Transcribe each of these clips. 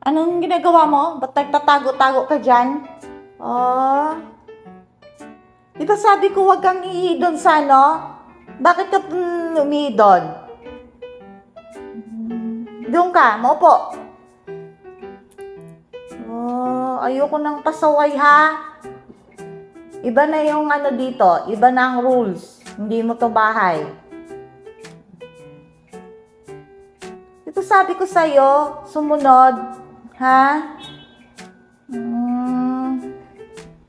Anong ginagawa mo? Ba't nagtatago-tago ka dyan? Oh. Di ba sabi ko wag kang ihi doon sa ano? Bakit ka umihi doon? Doon ka, maupo. Oh, ayoko nang pasaway ha. Iba na yung ano dito, iba na ang rules. Hindi mo to bahay. Ito sabi ko sa'yo, sumunod. Ha?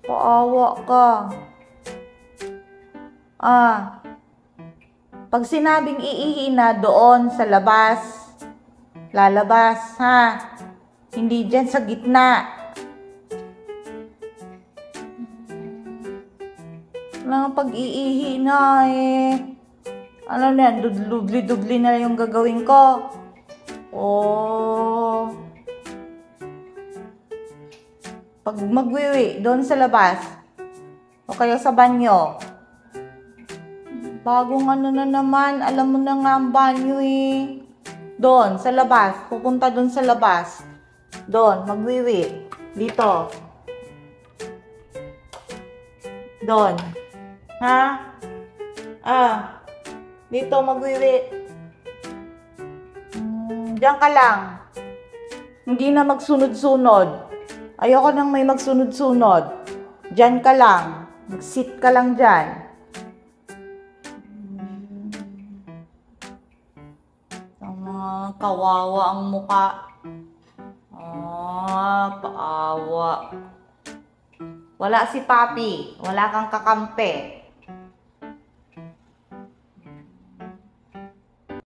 Paawa ka. Pag sinabing iihi na doon sa labas, lalabas, ha? Hindi dyan sa gitna. Wala pag-iihi na eh. Ano na yan, dudli-dudli na yung gagawin ko. Oh. Pag magwiwi, doon sa labas. O kaya sa banyo. Bagong ano na naman, alam mo na nga ang banyo eh. Doon, sa labas. Pupunta doon sa labas. Doon, magwiwi. Dito. Doon. Ha? Dito magwiwi. Diyan ka lang. Hindi na magsunod-sunod. Ayoko nang may magsunod-sunod. Diyan ka lang. Mag-sit ka lang dyan. Kawawa ang muka. Paawa. Wala si Papi. Wala kang kakampi.